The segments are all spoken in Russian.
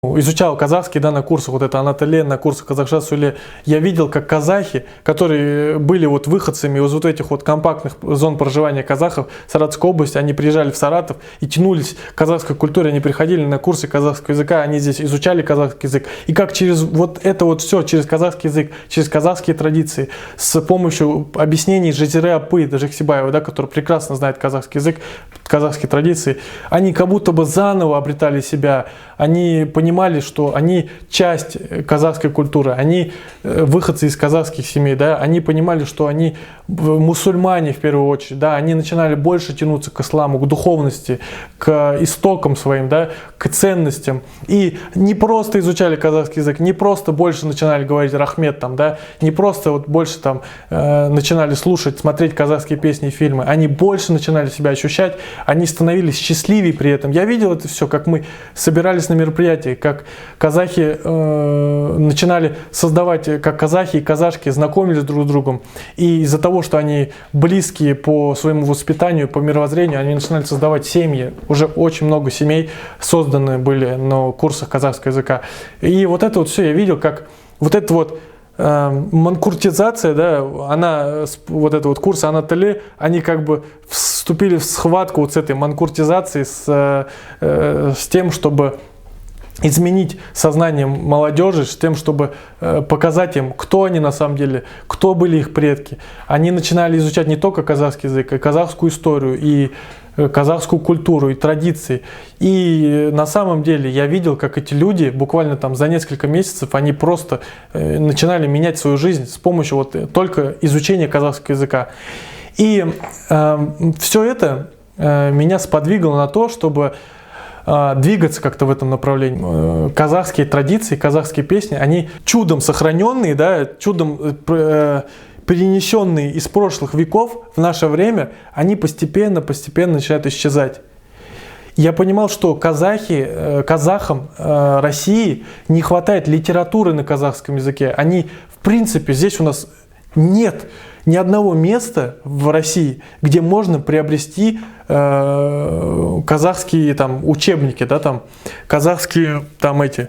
изучал казахский, да, на курсах, вот это Анатолия, на курсах Казахша Суле, я видел, как казахи, которые были вот выходцами из вот этих вот компактных зон проживания казахов Саратовской области, они приезжали в Саратов и тянулись к казахской культуре, они приходили на курсы казахского языка, они здесь изучали казахский язык, и как через вот это вот все, через казахский язык, через казахские традиции, с помощью объяснений Жазиры Апы, даже Жексибаева, да, который прекрасно знает казахский язык, казахские традиции, они как будто бы заново обретали себя, они понимали, что они часть казахской культуры, они выходцы из казахских семей, да, они понимали, что они мусульмане в первую очередь, да, они начинали больше тянуться к исламу, к духовности, к истокам своим, да, к ценностям. И не просто изучали казахский язык, не просто больше начинали говорить рахмет там, да, не просто вот больше там начинали слушать, смотреть казахские песни и фильмы, они больше начинали себя ощущать, они становились счастливее при этом. Я видел это все, как мы собирались на мероприятии, как казахи начинали создавать, как казахи и казашки знакомились друг с другом. И из-за того, что они близкие по своему воспитанию, по мировоззрению, они начинали создавать семьи. Уже очень много семей созданы были на курсах казахского языка. И вот это вот все я видел, как вот это вот манкуртизация, да, она, вот это вот курс Анатолия, они как бы вступили в схватку вот с этой манкуртизацией, с тем, чтобы изменить сознание молодежи, с тем, чтобы показать им, кто они на самом деле, кто были их предки. Они начинали изучать не только казахский язык, а и казахскую историю, и казахскую культуру, и традиции. И на самом деле я видел, как эти люди буквально там за несколько месяцев, они просто начинали менять свою жизнь с помощью вот только изучения казахского языка. И все это меня сподвигло на то, чтобы двигаться как-то в этом направлении. Казахские традиции, казахские песни, они чудом сохраненные, да, чудом перенесенные из прошлых веков в наше время, они постепенно начинают исчезать. Я понимал, что казахам России не хватает литературы на казахском языке. Они, в принципе, здесь у нас нет ни одного места в России, где можно приобрести казахские там учебники, да, там казахские там эти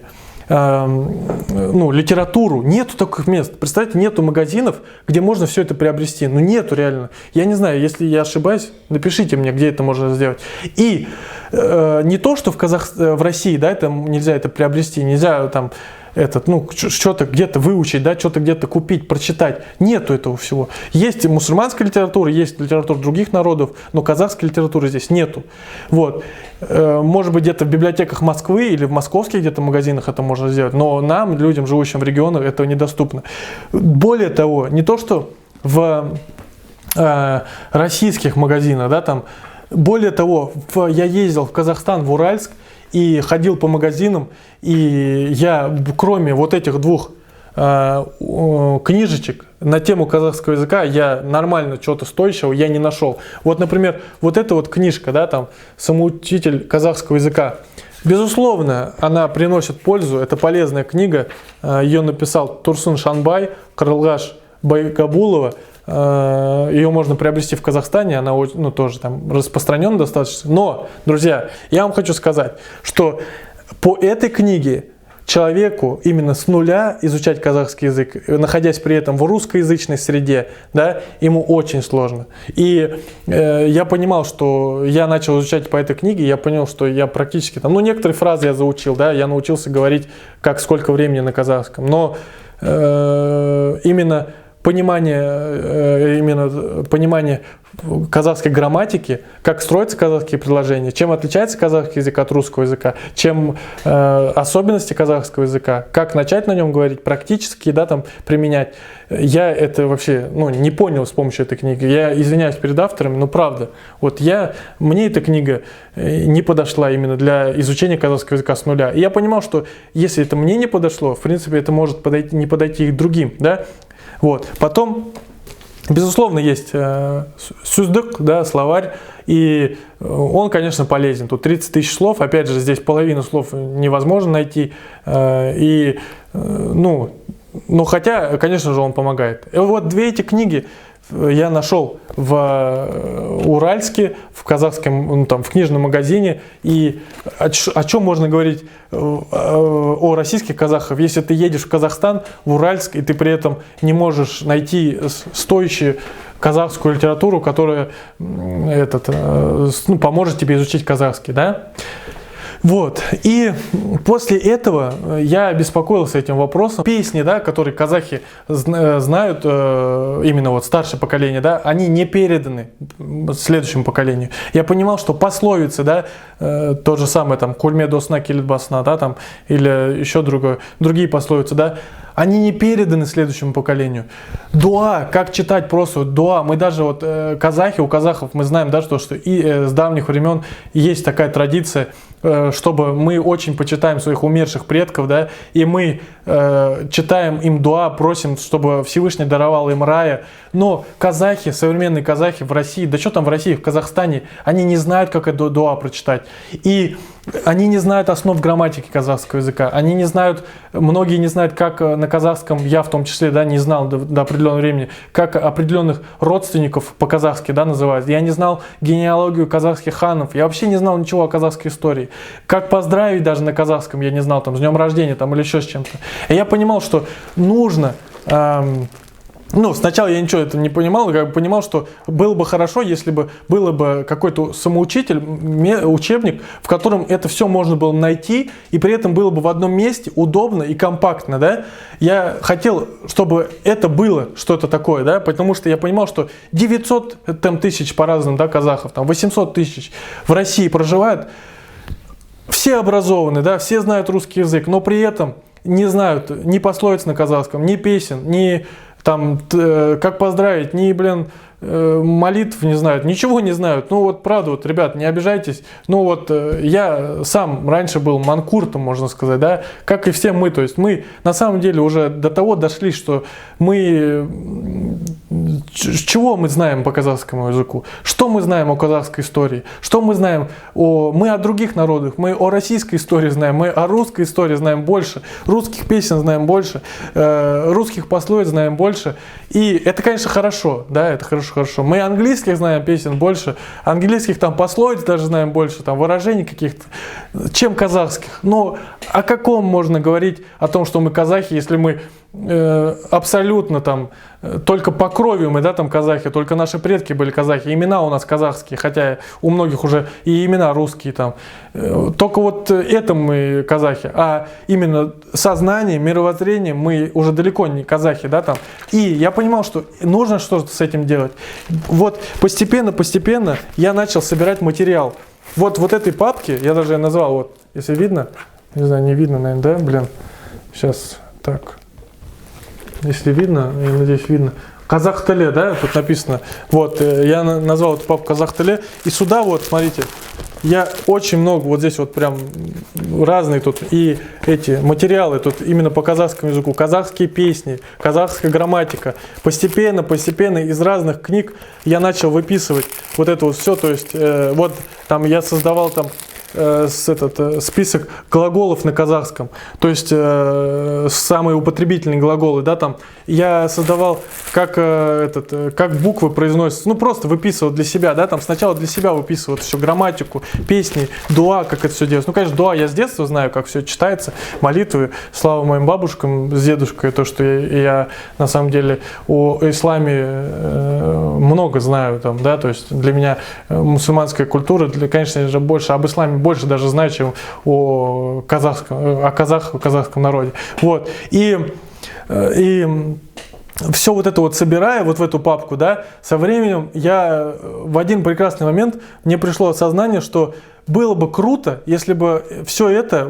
литературу. Нету таких мест. Представьте, нету магазинов, где можно все это приобрести. Ну нету реально. Я не знаю, если я ошибаюсь, напишите мне, где это можно сделать. И не то, что в России, да, это нельзя это приобрести, нельзя там что-то где-то выучить, да, что-то где-то купить, прочитать. Нету этого всего. Есть мусульманская литература, есть литература других народов, но казахской литературы здесь нету. Вот. Может быть, где-то в библиотеках Москвы или в московских где-то магазинах это можно сделать, но нам, людям, живущим в регионах, этого недоступно. Более того, не то, что в российских магазинах, да, там, более того, я ездил в Казахстан, в Уральск, и ходил по магазинам, и я, кроме вот этих двух книжечек на тему казахского языка, я нормально чего-то стоящего я не нашел. Вот, например, вот эта вот книжка, да, там, «Самоучитель казахского языка». Безусловно, она приносит пользу, это полезная книга, ее написал Турсун Шанбай, Карлгаш Байгабулова. Ее можно приобрести в Казахстане, она тоже там распространена достаточно. Но, друзья, я вам хочу сказать, что по этой книге человеку именно с нуля изучать казахский язык, находясь при этом в русскоязычной среде, да, ему очень сложно. И я понимал, что я начал изучать по этой книге, я понял, что я практически там, некоторые фразы я заучил, да, я научился говорить сколько времени на казахском, но именно понимание казахской грамматики, как строятся казахские предложения, чем отличается казахский язык от русского языка, чем особенности казахского языка, как начать на нем говорить, практически, да, там, применять. Я это вообще не понял с помощью этой книги. Я извиняюсь перед авторами, но правда. Вот мне эта книга не подошла именно для изучения казахского языка с нуля. И я понимал, что если это мне не подошло, в принципе, это может не подойти и другим, да. Вот. Потом, безусловно, есть сюздык, да, словарь, и он, конечно, полезен. Тут 30 тысяч слов, опять же, здесь половину слов невозможно найти, хотя, конечно же, он помогает. И вот две эти книги я нашел в Уральске, в казахском, ну, там, в книжном магазине. И о чем можно говорить о российских казахах, если ты едешь в Казахстан, в Уральск, и ты при этом не можешь найти стоящую казахскую литературу, которая поможет тебе изучить казахский, да? Вот, и после этого я беспокоился этим вопросом. Песни, да, которые казахи знают, именно вот старшее поколение, да, они не переданы следующему поколению. Я понимал, что пословицы, да, то же самое, там, «Кульме досна келет басна», да, там, или еще другие пословицы, да, они не переданы следующему поколению. Дуа, как читать просто дуа. Мы даже вот казахи, у казахов мы знаем, да, что и с давних времен есть такая традиция, чтобы мы очень почитаем своих умерших предков, да, и мы читаем им дуа, просим, чтобы Всевышний даровал им рая. Но казахи, современные казахи в России, да что там в России, в Казахстане, они не знают, как это дуа прочитать. И они не знают основ грамматики казахского языка. Они не знают, многие не знают, как на казахском, я в том числе, да, не знал до определенного времени, как определенных родственников по-казахски, да, называют. Я не знал генеалогию казахских ханов. Я вообще не знал ничего о казахской истории. Как поздравить даже на казахском я не знал, там, с днем рождения там, или еще с чем-то. И я понимал, что нужно... сначала я ничего этого не понимал, я понимал, что было бы хорошо, если бы было бы какой-то самоучитель, учебник, в котором это все можно было найти, и при этом было бы в одном месте удобно и компактно, да. Я хотел, чтобы это было что-то такое, да, потому что я понимал, что 900 тысяч по-разному, да, казахов, там 800 тысяч в России проживают, все образованы, да, все знают русский язык, но при этом не знают ни пословиц на казахском, ни песен, ни там, как поздравить, ни, молитв не знают, ничего не знают. Ну вот, правда, вот, ребят, не обижайтесь. Ну вот, я сам раньше был манкуртом, можно сказать, да, как и все мы. То есть мы на самом деле уже до того дошли, что мы... Чего мы знаем по казахскому языку? Что мы знаем о казахской истории? Что мы знаем Мы о других народах, мы о российской истории знаем, мы о русской истории знаем больше, русских песен знаем больше, русских пословиц знаем больше. И это, конечно, хорошо, да, это хорошо. Мы английских знаем песен больше, английских там пословиц даже знаем больше, там выражений каких-то, чем казахских. Но о каком можно говорить о том, что мы казахи, если мы абсолютно там только по крови мы, да, там казахи, только наши предки были казахи, имена у нас казахские, хотя у многих уже и имена русские там. Только вот это мы казахи, а именно сознание, мировоззрение мы уже далеко не казахи, да, там. И я понимал, что нужно что-то с этим делать. Вот постепенно я начал собирать материал. Вот этой папки, я даже назвал, вот, если видно, не знаю, не видно, наверное, да, сейчас, так. Если видно, я надеюсь, видно. Казах Теле, да, тут написано. Вот, я назвал эту папку Казах Теле. И сюда вот, смотрите, я очень много, вот здесь вот прям разные тут и эти материалы тут именно по казахскому языку. Казахские песни, казахская грамматика. Постепенно из разных книг я начал выписывать вот это вот все. То есть, вот там я создавал там список глаголов на казахском, то есть самые употребительные глаголы, да, там я создавал, как буквы произносятся, ну просто выписывал для себя, да, там сначала для себя выписывал всю грамматику, песни, дуа, как это все делается. Ну, конечно, дуа я с детства знаю, как все читается, молитвы, слава моим бабушкам с дедушкой, то, что я на самом деле о исламе много знаю, там, да, то есть для меня мусульманская культура, конечно же, больше об исламе больше даже знаю, чем о казахском народе. Вот. И все вот это вот собирая вот в эту папку, да, со временем я в один прекрасный момент мне пришло осознание, что было бы круто, если бы все это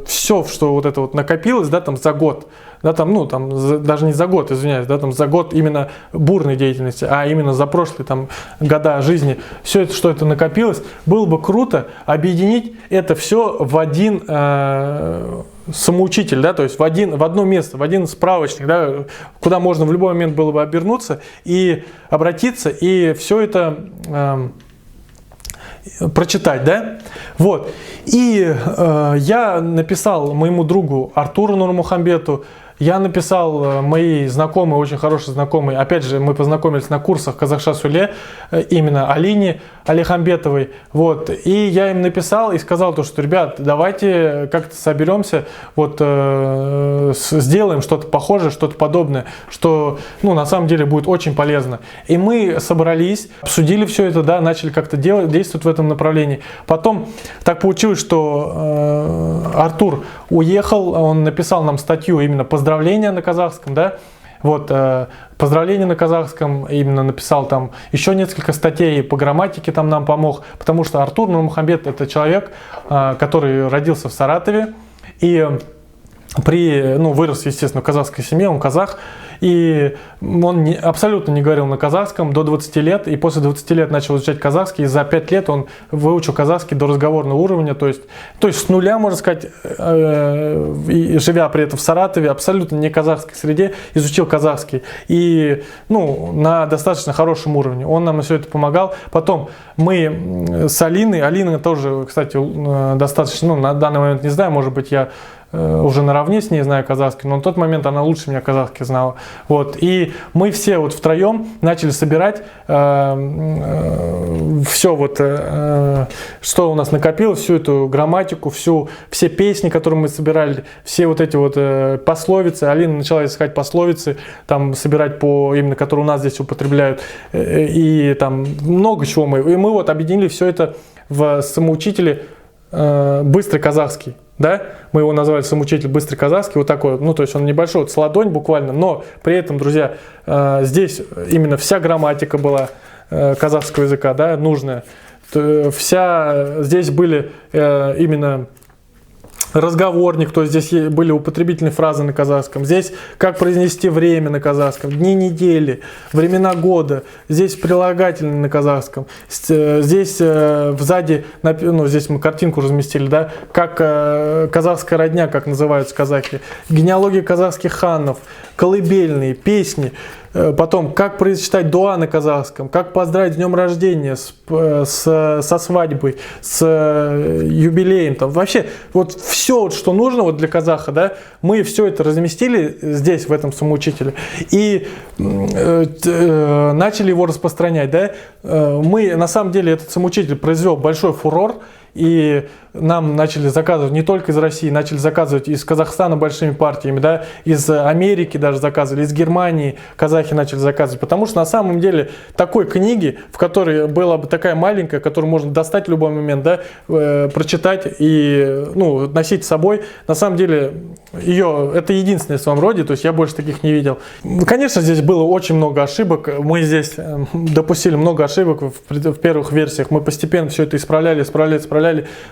все, что вот это вот накопилось, да, там за год, да, там, даже не за год, извиняюсь, да, там за год именно бурной деятельности, а именно за прошлые там года жизни, все это, что это накопилось, было бы круто объединить это все в один самоучитель, да, то есть в одно место, в один справочник, да, куда можно в любой момент было бы обернуться и обратиться, и все это прочитать, да, вот. И я написал моему другу Артуру Нурмухамбету, Я написал мои знакомые, очень хорошие знакомые, опять же, мы познакомились на курсах Казахша Суле, именно Алине Алихамбетовой, вот, и я им написал и сказал то, что, ребят, давайте как-то соберемся, вот, сделаем что-то похожее, что-то подобное, что, ну, на самом деле будет очень полезно. И мы собрались, обсудили все это, да, начали как-то действовать в этом направлении. Потом так получилось, что Артур уехал, он написал нам статью, именно поздравления на казахском, да, вот, поздравления на казахском, именно написал там еще несколько статей по грамматике, там нам помог, потому что Артур Нурмухамбет — это человек, который родился в Саратове и вырос, естественно, в казахской семье, он казах, и он абсолютно не говорил на казахском до 20 лет, и после 20 лет начал изучать казахский, и за 5 лет он выучил казахский до разговорного уровня, то есть с нуля, можно сказать, и живя при этом в Саратове, абсолютно не казахской среде, изучил казахский, и, на достаточно хорошем уровне. Он нам все это помогал. Потом мы с Алиной, Алина тоже, кстати, достаточно, на данный момент не знаю, может быть, я уже наравне с ней знаю казахский, но на тот момент она лучше меня казахский знала. Вот. И мы все вот втроем начали собирать все вот, что у нас накопилось, всю эту грамматику, все песни, которые мы собирали, все вот эти вот пословицы. Алина начала искать пословицы, там собирать именно которые у нас здесь употребляют, и там много чего и мы вот объединили все это в самоучителе «Быстрый казахский». Да? Мы его назвали самоучитель «Быстрый казахский», вот такой, то есть он небольшой, вот с ладонь буквально, но при этом, друзья, здесь именно вся грамматика была казахского языка, да, нужная. Здесь были именно разговорник, то есть здесь были употребительные фразы на казахском, здесь как произнести время на казахском, дни недели, времена года, здесь прилагательные на казахском, здесь сзади, здесь мы картинку разместили, да, как казахская родня, как называются казахи, генеалогия казахских ханов, колыбельные, песни. Потом, как прочитать дуа на казахском, как поздравить с днем рождения, со свадьбой, с юбилеем. Там. Вообще, вот все, что нужно вот для казаха, да, мы все это разместили здесь, в этом самоучителе, и начали его распространять. Да. Мы, на самом деле, этот самоучитель произвел большой фурор, и нам начали заказывать не только из России, начали заказывать из Казахстана большими партиями, да, из Америки даже заказывали, из Германии казахи начали заказывать, потому что на самом деле такой книги, в которой была бы такая маленькая, которую можно достать в любой момент, да, прочитать и носить с собой, на самом деле это единственное в своем роде, то есть я больше таких не видел. Конечно, здесь было очень много ошибок, мы здесь допустили много ошибок в первых версиях, мы постепенно все это исправляли.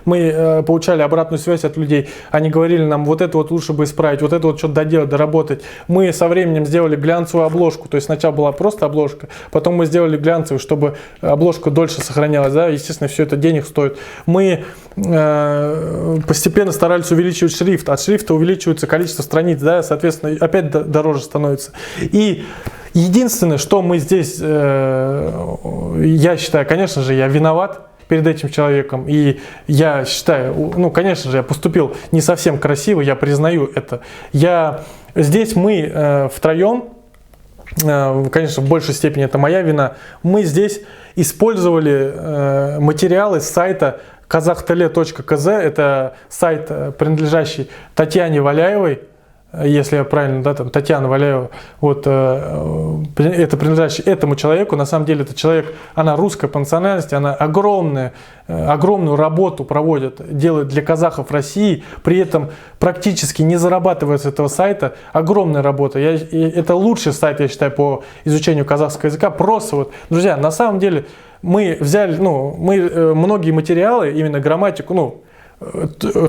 Мы получали обратную связь от людей. Они говорили нам, вот это вот лучше бы исправить, вот это вот что-то доделать, доработать. Мы со временем сделали глянцевую обложку. То есть сначала была просто обложка, потом мы сделали глянцевую, чтобы обложка дольше сохранялась. Да? Естественно, все это денег стоит. Мы постепенно старались увеличивать шрифт. От шрифта увеличивается количество страниц, да? Соответственно, опять дороже становится. И единственное, что мы здесь, я считаю, конечно же, я виноват перед этим человеком, и я считаю, конечно же, я поступил не совсем красиво, я признаю это. Здесь мы втроем, конечно, в большей степени это моя вина, мы здесь использовали материалы с сайта kazahtele.kz, это сайт, принадлежащий Татьяне Валяевой, если я правильно, да, там Татьяна Валяева, вот, это принадлежащий этому человеку, на самом деле этот человек, она русская по национальности, она огромную работу делает для казахов России, при этом практически не зарабатывает с этого сайта, огромная работа. Это лучший сайт, я считаю, по изучению казахского языка, просто вот, друзья, на самом деле мы взяли, многие материалы, именно грамматику,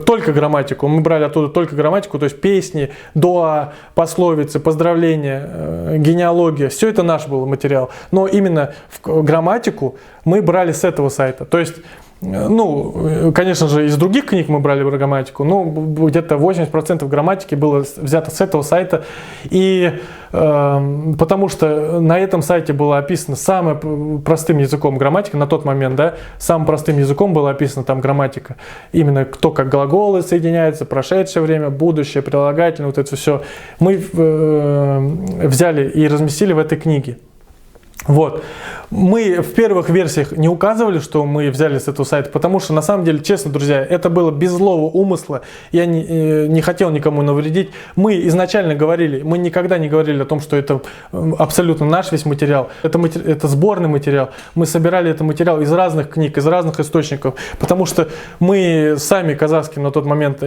только грамматику, мы брали оттуда только грамматику, то есть песни, дуа, пословицы, поздравления, генеалогия, все это наш был материал, но именно в грамматику мы брали с этого сайта, то есть ну, конечно же, из других книг мы брали грамматику, но где-то 80% грамматики было взято с этого сайта. И потому что на этом сайте было описано самым простым языком грамматика на тот момент, да, самым простым языком была описана там грамматика. Именно кто как глаголы соединяются, прошедшее время, будущее, прилагательное, вот это все. Мы взяли и разместили в этой книге. Вот. Мы в первых версиях не указывали, что мы взяли с этого сайта, потому что, на самом деле, честно, друзья, это было без злого умысла. Я не хотел никому навредить. Мы изначально говорили, мы никогда не говорили о том, что это абсолютно наш весь материал. Это сборный материал. Мы собирали этот материал из разных книг, из разных источников, потому что мы сами казахским на тот момент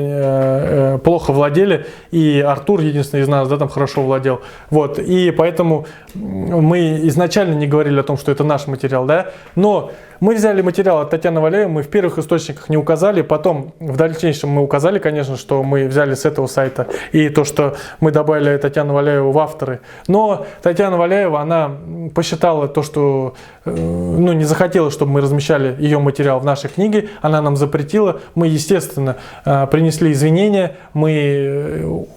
плохо владели, и Артур, единственный из нас, да, там хорошо владел. Вот. И поэтому мы изначально не говорили о том, что это наш материал, да, но мы взяли материал от Татьяны Валяевой, мы в первых источниках не указали, потом в дальнейшем мы указали, конечно, что мы взяли с этого сайта и то, что мы добавили Татьяну Валяеву в авторы. Но Татьяна Валяева, она посчитала то, что ну, не захотела, чтобы мы размещали ее материал в нашей книге, она нам запретила. Мы, естественно, принесли извинения, мы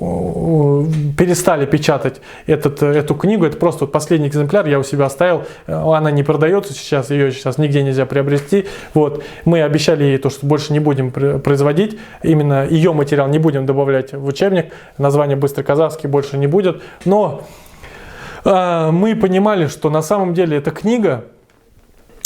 перестали печатать эту книгу, это просто вот последний экземпляр, я у себя оставил, она не продается сейчас, ее сейчас нигде нельзя приобрести. Вот. Мы обещали ей то, что больше не будем производить, именно ее материал не будем добавлять в учебник, название «Быстрый казахский» больше не будет, но мы понимали, что на самом деле эта книга,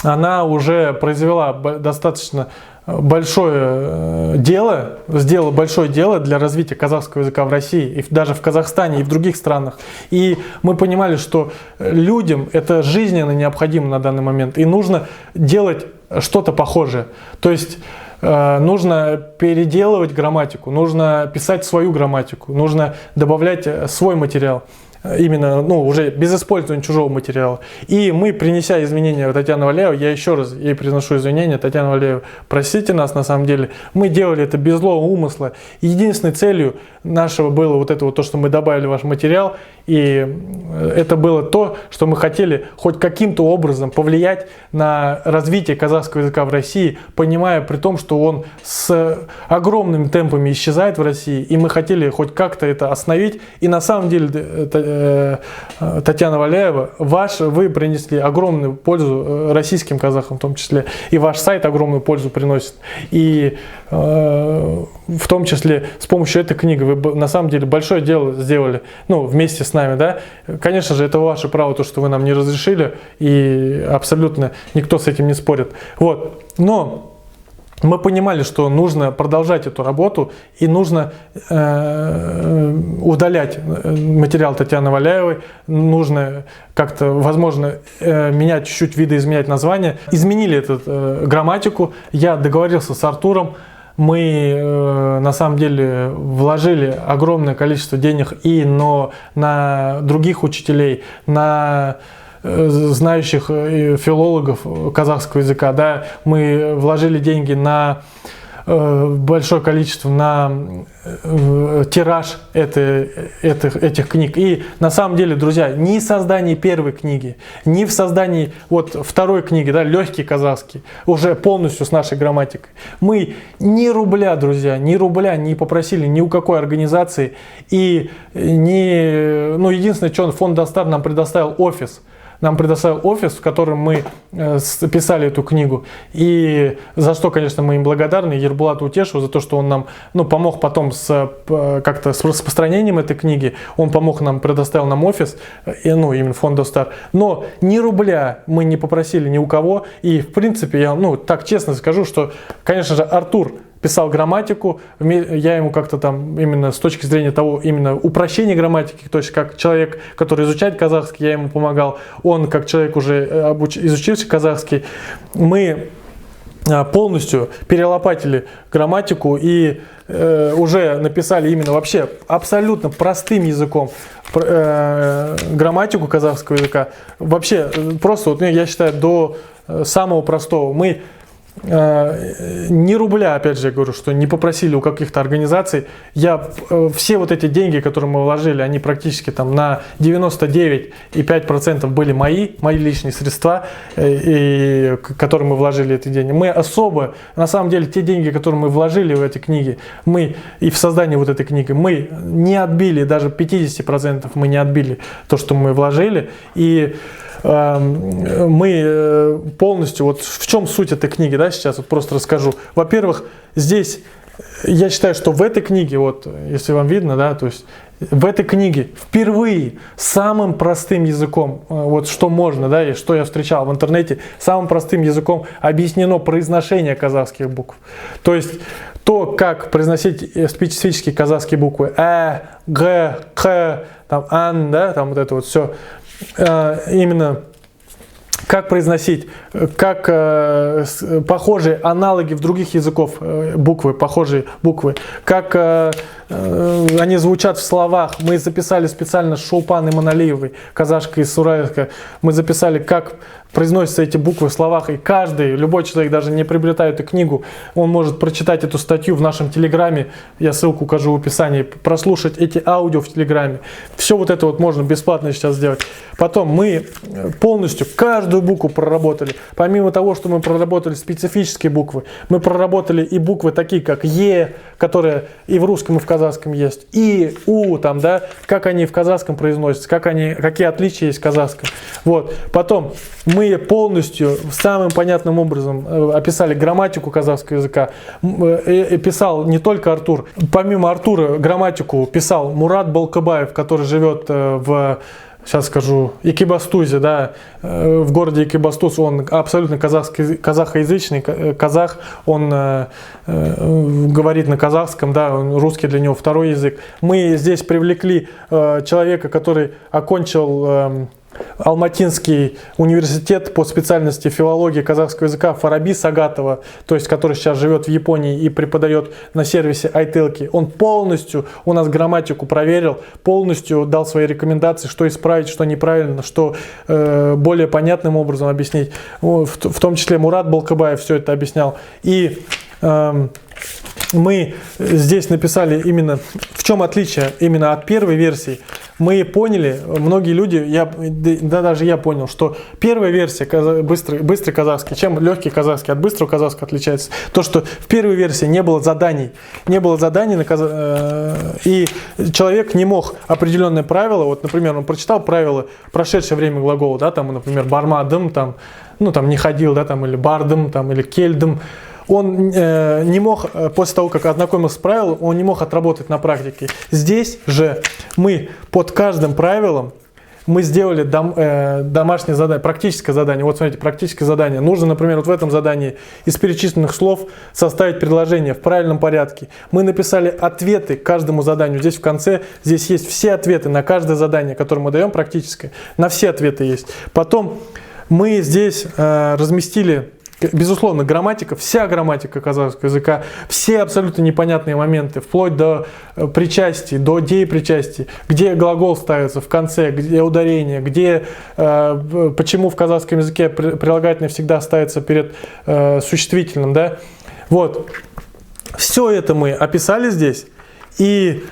она уже произвела достаточно большое дело, сделала большое дело для развития казахского языка в России, и даже в Казахстане, и в других странах. И мы понимали, что людям это жизненно необходимо на данный момент, и нужно делать что-то похожее. То есть нужно переделывать грамматику, нужно писать свою грамматику, нужно добавлять свой материал. Именно, ну, уже без использования чужого материала. И мы, принеся извинения Татьяне Валяевой, я еще раз ей приношу извинения, Татьяна Валяева, простите нас, на самом деле, мы делали это без злого умысла. Единственной целью нашего было вот это вот то, что мы добавили ваш материал, и это было то, что мы хотели хоть каким-то образом повлиять на развитие казахского языка в России, понимая при том, что он с огромными темпами исчезает в России, и мы хотели хоть как-то это остановить. И на самом деле, Татьяна Валяева, вы принесли огромную пользу российским казахам в том числе, и ваш сайт огромную пользу приносит. И в том числе с помощью этой книги вы на самом деле большое дело сделали, ну, вместе с нами, да. Конечно же, это ваше право, то, что вы нам не разрешили, и абсолютно никто с этим не спорит. Вот. Но мы понимали, что нужно продолжать эту работу, и нужно удалять материал Татьяны Валяевой, нужно как-то, возможно, менять чуть-чуть, видоизменять название. Изменили эту грамматику, я договорился с Артуром, мы на самом деле вложили огромное количество денег на других учителей, на знающих филологов казахского языка, да, мы вложили деньги на большое количество, на тираж этих книг. И на самом деле, друзья, ни в создании первой книги, ни в создании вот второй книги, да, легкий казахский, уже полностью с нашей грамматикой, мы ни рубля, друзья, ни рубля не попросили ни у какой организации. И единственное, что фонд Достар нам предоставил офис. Нам предоставил офис, в котором мы писали эту книгу. И за что, конечно, мы им благодарны. Ербулату Утешеву за то, что он нам помог потом как-то с распространением этой книги. Он помог нам, предоставил нам офис, именно фонд Достар. Но ни рубля мы не попросили ни у кого. И, в принципе, я так честно скажу, что, конечно же, Артур писал грамматику, я ему как-то там именно с точки зрения того, именно упрощения грамматики, то есть как человек, который изучает казахский, я ему помогал, он как человек уже изучивший казахский, мы полностью перелопатили грамматику и уже написали именно вообще абсолютно простым языком грамматику казахского языка, вообще просто, я считаю, до самого простого. Мы ни рубля, опять же, я говорю, что не попросили у каких-то организаций. Все вот эти деньги, которые мы вложили, они практически там на 99,5% были мои личные средства, которые мы вложили эти деньги. Мы особо, на самом деле, те деньги, которые мы вложили в эти книги, и в создание вот этой книги, мы не отбили, даже 50% мы не отбили то, что мы вложили. И мы полностью, вот в чем суть этой книги, да, сейчас вот просто расскажу. Во-первых, здесь я считаю, что в этой книге, вот если вам видно, да, то есть в этой книге впервые самым простым языком, вот что можно, да, и что я встречал в интернете, самым простым языком объяснено произношение казахских букв. То есть то, как произносить специфические казахские буквы г, к, там, ан, да, там вот это вот все. Именно как произносить, как похожие аналоги в других языков буквы, похожие буквы, как они звучат в словах. Мы записали специально с Шолпан Иманалиевой, казашка из Сурайска, мы записали, как произносятся эти буквы в словах, и любой человек, даже не приобретая эту книгу, он может прочитать эту статью в нашем Телеграме, я ссылку укажу в описании, прослушать эти аудио в Телеграме. Все вот это вот можно бесплатно сейчас сделать. Потом мы полностью каждую букву проработали. Помимо того, что мы проработали специфические буквы, мы проработали и буквы такие, как Е, которые и в русском, и в казахском есть, и У, там, да, как они в казахском произносятся, какие отличия есть в казахском. Вот. Потом мы полностью самым понятным образом описали грамматику казахского языка. Писал не только Артур. Помимо Артура грамматику писал Мурат Балкабаев, который живет сейчас скажу, Экибастузе, да, в городе Экибастуз. Он абсолютно казахоязычный казах, он говорит на казахском, да, русский для него второй язык. Мы здесь привлекли человека, который окончил Алматинский университет по специальности филологии казахского языка Фараби Сагатова, то есть который сейчас живет в Японии и преподает на сервисе iTalki. Он полностью у нас грамматику проверил, полностью дал свои рекомендации, что исправить, что неправильно, что более понятным образом объяснить. В том числе Мурат Балкабаев все это объяснял. И мы здесь написали именно, в чем отличие именно от первой версии. Мы поняли, многие люди, даже я понял, что первая версия быстрый казахский, чем легкий казахский от быстрого казахского отличается, то, что в первой версии не было заданий, и человек не мог определенные правила, вот, например, он прочитал правила прошедшее время глагола, да, там, например, бармадым, там, ну, там, не ходил, да, там, или бардым, там, или кельдым. Он не мог, после того, как ознакомился с правилом, он не мог отработать на практике. Здесь же мы под каждым правилом мы сделали домашнее задание, практическое задание. Вот смотрите, практическое задание. Нужно, например, вот в этом задании из перечисленных слов составить предложение в правильном порядке. Мы написали ответы к каждому заданию. Здесь в конце, здесь есть все ответы на каждое задание, которое мы даем практическое. На все ответы есть. Потом мы здесь разместили... Безусловно, грамматика, вся грамматика казахского языка, все абсолютно непонятные моменты, вплоть до причастий, до деепричастий, где глагол ставится в конце, где ударение, почему в казахском языке прилагательное всегда ставится перед существительным, да? Вот. Все это мы описали здесь, и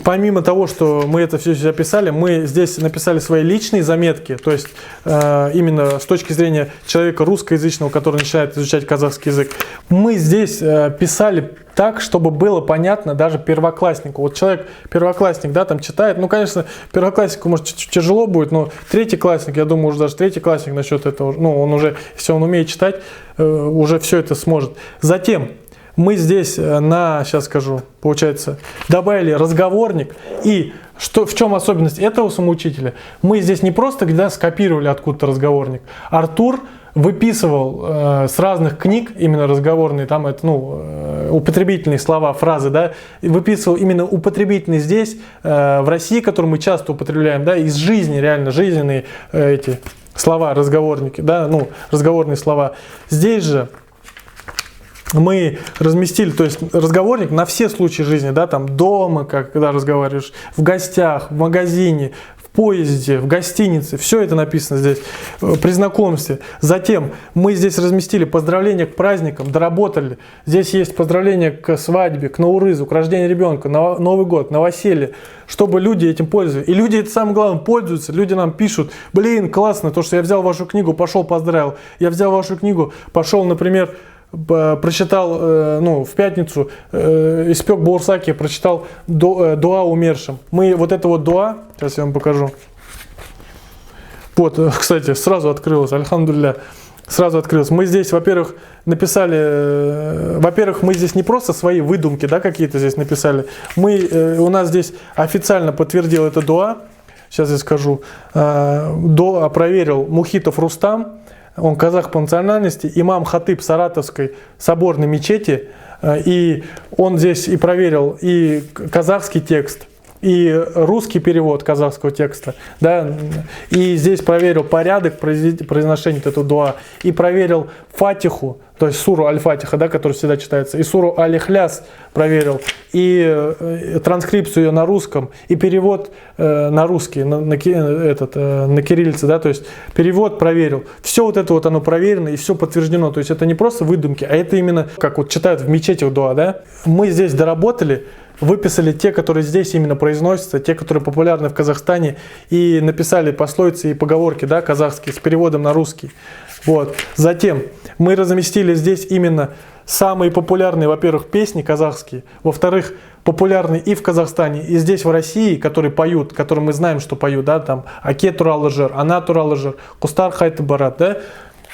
помимо того, что мы это все здесь описали, мы здесь написали свои личные заметки, то есть именно с точки зрения человека русскоязычного, который начинает изучать казахский язык. Мы здесь писали так, чтобы было понятно даже первокласснику. Вот человек, первоклассник, да, там читает, ну, конечно, первокласснику, может, тяжело будет, но третий классник, я думаю, уже даже третий классник насчет этого, ну, он уже, если он умеет читать, уже все это сможет. Затем мы здесь сейчас скажу, получается, добавили разговорник. И в чем особенность этого самоучителя? Мы здесь не просто скопировали откуда-то разговорник. Артур выписывал с разных книг, именно разговорные, там это, употребительные слова, фразы, да, выписывал именно употребительные здесь, в России, которые мы часто употребляем, да, из жизни, реально жизненные эти слова, разговорники, да, разговорные слова. Здесь же мы разместили, то есть разговорник на все случаи жизни, да, там дома, когда разговариваешь, в гостях, в магазине, в поезде, в гостинице. Все это написано здесь при знакомстве. Затем мы здесь разместили поздравления к праздникам, доработали. Здесь есть поздравления к свадьбе, к Наурызу, к рождению ребенка, на Новый год, на новоселье, чтобы люди этим пользовались. И люди, это самое главное, пользуются. Люди нам пишут: блин, классно, то, что я взял вашу книгу, пошел поздравил. Я взял вашу книгу, пошел, например, прочитал, в пятницу испек баурсаки, прочитал дуа умершим. Мы вот это вот дуа, сейчас я вам покажу. Вот, кстати, сразу открылось, альхамдулилля, сразу открылось. Мы здесь, во-первых, написали, мы здесь не просто свои выдумки, да, какие-то здесь написали. У нас здесь официально подтвердил это дуа. Сейчас я скажу. Дуа проверил Мухитов Рустам. Он казах по национальности, имам хатыб Саратовской соборной мечети, и он здесь и проверил и казахский текст, и русский перевод казахского текста, да, и здесь проверил порядок произношения этого дуа, и проверил фатиху, то есть суру Аль-Фатиха, да, которая всегда читается, и суру Аль-Ихляс проверил, и транскрипцию ее на русском, и перевод на русский, на кириллице, да, то есть перевод проверил. Все вот это вот оно проверено и все подтверждено, то есть это не просто выдумки, а это именно, как вот читают в мечетях дуа, да. Мы здесь доработали, выписали те, которые здесь именно произносятся, те, которые популярны в Казахстане, и написали пословицы и поговорки, да, казахские, с переводом на русский. Вот. Затем мы разместили здесь именно самые популярные, во-первых, песни казахские, во-вторых, популярные и в Казахстане, и здесь в России, которые поют, которые мы знаем, что поют, да, там Аке туралы жыр, Ана туралы жыр, Кустар хайты барат, да.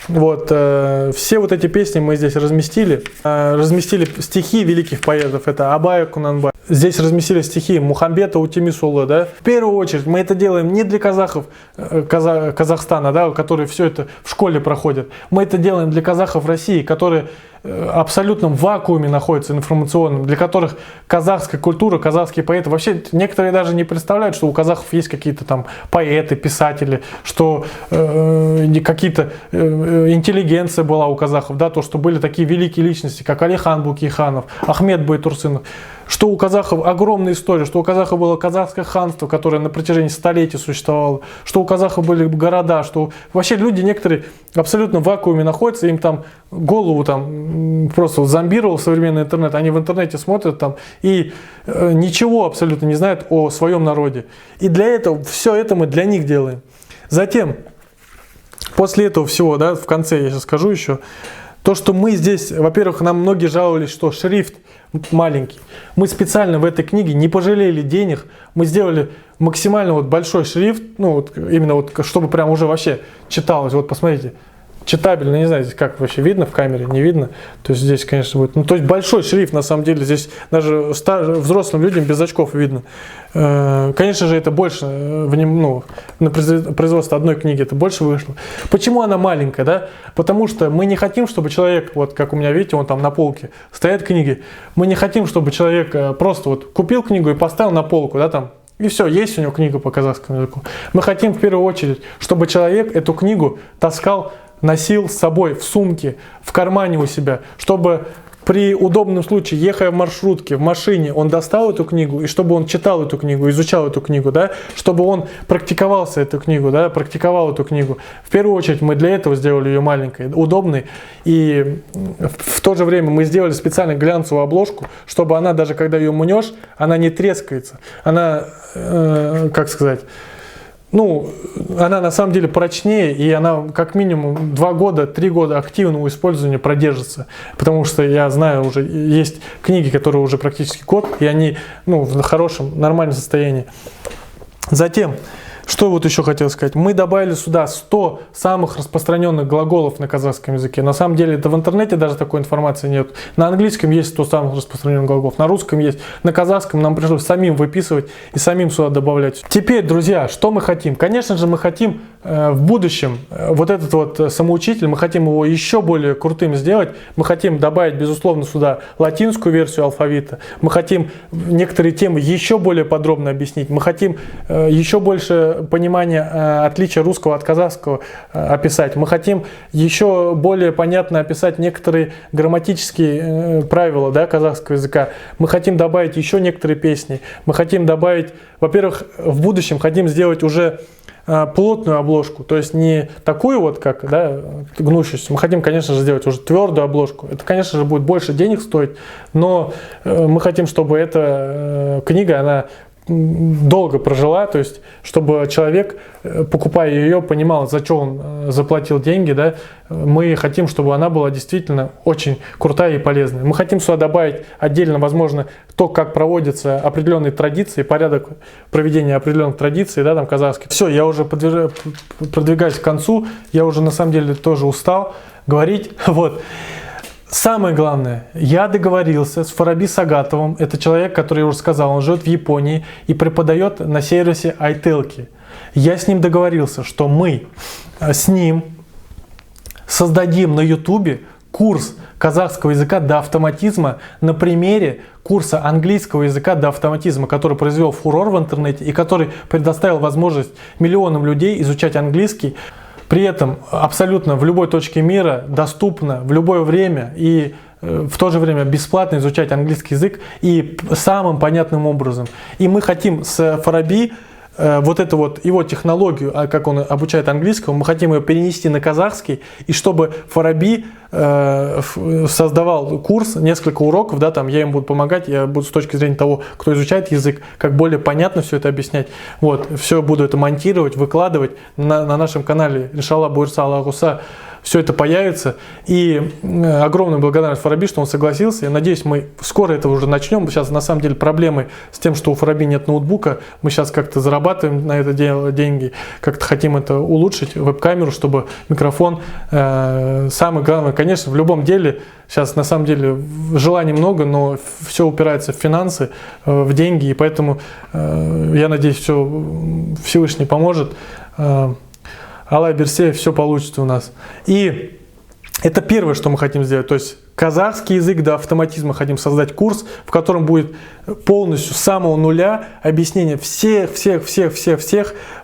Вот, все вот эти песни мы здесь разместили. Разместили стихи великих поэтов, это Абай Кунанбай. Здесь разместили стихи Мухамбета Утемисулы, да. В первую очередь мы это делаем не для казахов Казахстана, да, которые все это в школе проходят. Мы это делаем для казахов России, которые в абсолютном вакууме находятся информационном, для которых казахская культура, казахские поэты, вообще некоторые даже не представляют, что у казахов есть какие-то там поэты, писатели, что какие-то интеллигенция была у казахов, да, то, что были такие великие личности, как Алихан Букейханов, Ахмед Байтурсынов, что у казахов огромная история, что у казахов было казахское ханство, которое на протяжении столетий существовало, что у казахов были города, что вообще люди некоторые абсолютно в вакууме находятся, им там голову там просто зомбировал современный интернет, они в интернете смотрят там и ничего абсолютно не знают о своем народе. И для этого, все это мы для них делаем. Затем, после этого всего, да, в конце я сейчас скажу еще, то, что мы здесь, во-первых, нам многие жаловались, что шрифт маленький. Мы специально в этой книге не пожалели денег, мы сделали максимально вот большой шрифт, ну вот именно вот, чтобы прям уже вообще читалось. Вот посмотрите, читабельно, не знаю, здесь как вообще видно в камере, не видно. То есть здесь, конечно, будет, ну то есть большой шрифт на самом деле, здесь даже взрослым людям без очков видно. Конечно же, это больше, на производство одной книги это больше вышло. Почему она маленькая, да? Потому что мы не хотим, чтобы человек, вот как у меня, видите, он там на полке, стоят книги. Мы не хотим, чтобы человек просто вот купил книгу и поставил на полку, да, там, и все, есть у него книга по казахскому языку. Мы хотим в первую очередь, чтобы человек эту книгу таскал, носил с собой в сумке, в кармане у себя, чтобы при удобном случае, ехая в маршрутке, в машине, он достал эту книгу, и чтобы он читал эту книгу, изучал эту книгу, да, чтобы он практиковался эту книгу, да, практиковал эту книгу. В первую очередь мы для этого сделали ее маленькой, удобной, и в то же время мы сделали специально глянцевую обложку, чтобы она, даже когда ее мнешь, она не трескается, она, как сказать, ну, она на самом деле прочнее, и она как минимум 2 года, 3 года активного использования продержится. Потому что я знаю, уже есть книги, которые уже практически год, и они, ну, в хорошем, нормальном состоянии. Затем, что вот еще хотел сказать. Мы добавили сюда 100 самых распространенных глаголов на казахском языке. На самом деле, это в интернете даже такой информации нет. На английском есть 100 самых распространенных глаголов, на русском есть, на казахском нам пришлось самим выписывать и самим сюда добавлять. Теперь, друзья, что мы хотим? Конечно же, мы хотим в будущем вот этот вот самоучитель, мы хотим его еще более крутым сделать. Мы хотим добавить, безусловно, сюда латинскую версию алфавита. Мы хотим некоторые темы еще более подробно объяснить. Мы хотим еще больше понимание отличия русского от казахского описать. Мы хотим еще более понятно описать некоторые грамматические правила, да, казахского языка. Мы хотим добавить еще некоторые песни. Мы хотим добавить, во-первых, в будущем хотим сделать уже плотную обложку, то есть не такую вот, как, да, гнущуюся. Мы хотим, конечно же, сделать уже твердую обложку. Это, конечно же, будет больше денег стоить, но мы хотим, чтобы эта книга, она долго прожила, то есть чтобы человек, покупая ее, понимал, за что он заплатил деньги, да. Мы хотим, чтобы она была действительно очень крутая и полезная. Мы хотим сюда добавить отдельно, возможно, то, как проводятся определенные традиции, порядок проведения определенных традиций, да, там, казахских. Все, я уже продвигаюсь к концу, я уже на самом деле тоже устал говорить, вот. Самое главное, я договорился с Фараби Сагатовым, это человек, который я уже сказал, он живет в Японии и преподает на сервисе iTalki. Я с ним договорился, что мы с ним создадим на YouTube курс казахского языка до автоматизма на примере курса английского языка до автоматизма, который произвел фурор в интернете и который предоставил возможность миллионам людей изучать английский. При этом абсолютно в любой точке мира доступно в любое время и в то же время бесплатно изучать английский язык и самым понятным образом. И мы хотим с Фараби вот эту вот его технологию, как он обучает английскому, мы хотим ее перенести на казахский, и чтобы Фараби создавал курс, несколько уроков, да, там я им буду помогать, я буду с точки зрения того, кто изучает язык, как более понятно все это объяснять. Вот, все буду это монтировать, выкладывать на нашем канале, иншаллах, буйрса Аллахуса, все это появится. И огромная благодарность Фараби, что он согласился. Я надеюсь, мы скоро это уже начнем. Сейчас на самом деле проблемы с тем, что у Фараби нет ноутбука. Мы сейчас как-то зарабатываем на это деньги, как-то хотим это улучшить, веб-камеру, чтобы микрофон. Самое главное, конечно, в любом деле, сейчас на самом деле желаний много, но все упирается в финансы, в деньги. И поэтому я надеюсь, все Всевышний поможет. Аллах Берсе, все получится у нас. И это первое, что мы хотим сделать. То есть казахский язык до автоматизма хотим создать курс, в котором будет полностью с самого нуля объяснение всех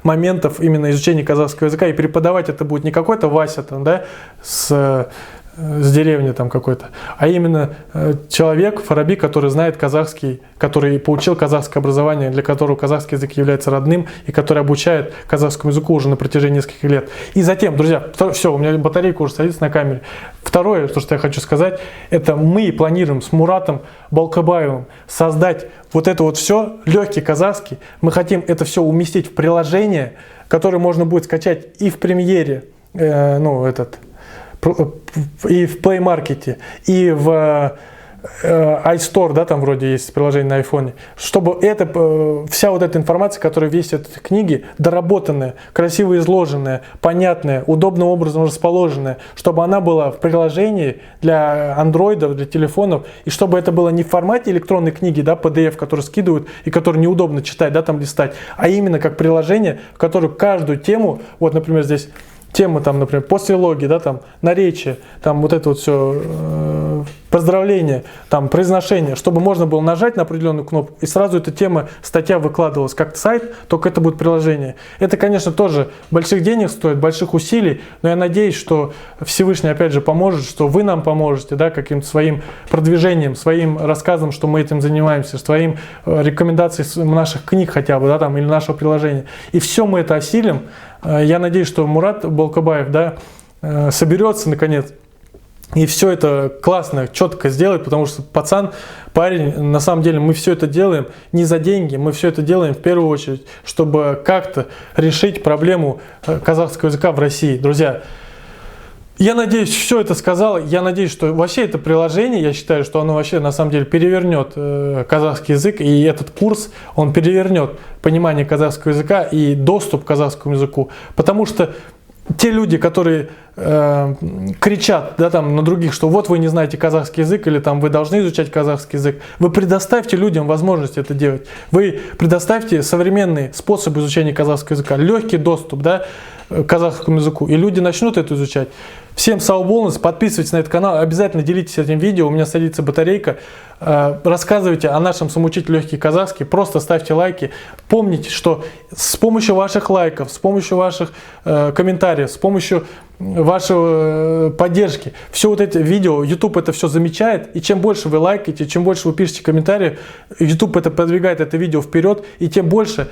моментов именно изучения казахского языка. И преподавать это будет не какой-то Вася там, да, с деревни там какой-то, а именно человек, Фараби, который знает казахский, который получил казахское образование, для которого казахский язык является родным и который обучает казахскому языку уже на протяжении нескольких лет. И затем, друзья, все, у меня батарейка уже садится на камере. Второе, то, что я хочу сказать, это мы планируем с Муратом Балкабаевым создать вот это вот все, легкий казахский. Мы хотим это все уместить в приложение, которое можно будет скачать и в премьере, и в Play Market, и в iStore, да, там вроде есть приложение на iPhone, чтобы вся вот эта информация, которая весит в книге, доработанная, красиво изложенная, понятная, удобным образом расположенная, чтобы она была в приложении для андроидов, для телефонов, и чтобы это было не в формате электронной книги, да, PDF, который скидывают и который неудобно читать, да, там листать, а именно как приложение, в которое каждую тему, вот, например, здесь темы, там, например, послелоги, да, там, наречие, там, вот это вот все, поздравления, там, произношение, чтобы можно было нажать на определенную кнопку, и сразу эта тема, статья выкладывалась как сайт, только это будет приложение. Это, конечно, тоже больших денег стоит, больших усилий, но я надеюсь, что Всевышний, опять же, поможет, что вы нам поможете, да, каким-то своим продвижением, своим рассказом, что мы этим занимаемся, своим рекомендацией наших книг хотя бы, да, там, или нашего приложения. И все мы это осилим. Я надеюсь, что Мурат Балкабаев, да, соберется наконец и все это классно, четко сделает, потому что пацан, парень, на самом деле мы все это делаем не за деньги, мы все это делаем в первую очередь, чтобы как-то решить проблему казахского языка в России. Друзья, я надеюсь, все это сказал, я надеюсь, что вообще это приложение, я считаю, что оно вообще на самом деле перевернет казахский язык, и этот курс, он перевернет понимание казахского языка и доступ к казахскому языку, потому что те люди, которые кричат, да, там, на других, что вот вы не знаете казахский язык, или там вы должны изучать казахский язык, вы предоставьте людям возможность это делать. Вы предоставьте современный способ изучения казахского языка, легкий доступ, да, к казахскому языку, и люди начнут это изучать. Всем сау болыңыз, подписывайтесь на этот канал, обязательно делитесь этим видео, у меня садится батарейка. Рассказывайте о нашем самоучителе легкий казахский, просто ставьте лайки. Помните, что с помощью ваших лайков, с помощью ваших комментариев, с помощью вашей поддержки, все вот эти видео, YouTube это все замечает, и чем больше вы лайкаете, чем больше вы пишете комментарии, YouTube это продвигает это видео вперед, и тем больше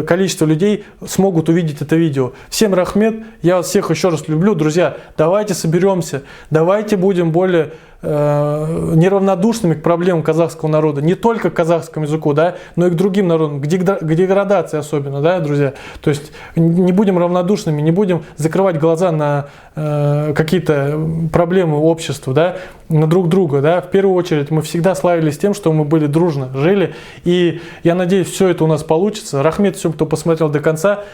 количество людей смогут увидеть это видео. Всем рахмет, я вас всех еще раз люблю, друзья, давайте соберемся, давайте будем более неравнодушными к проблемам казахского народа, не только к казахскому языку, да, но и к другим народам, к деградации особенно, да, друзья. То есть не будем равнодушными, не будем закрывать глаза на какие-то проблемы общества, да, на друг друга, да. В первую очередь мы всегда славились тем, что мы были дружно, жили, и я надеюсь, все это у нас получится. Рахмет всем, кто посмотрел до конца.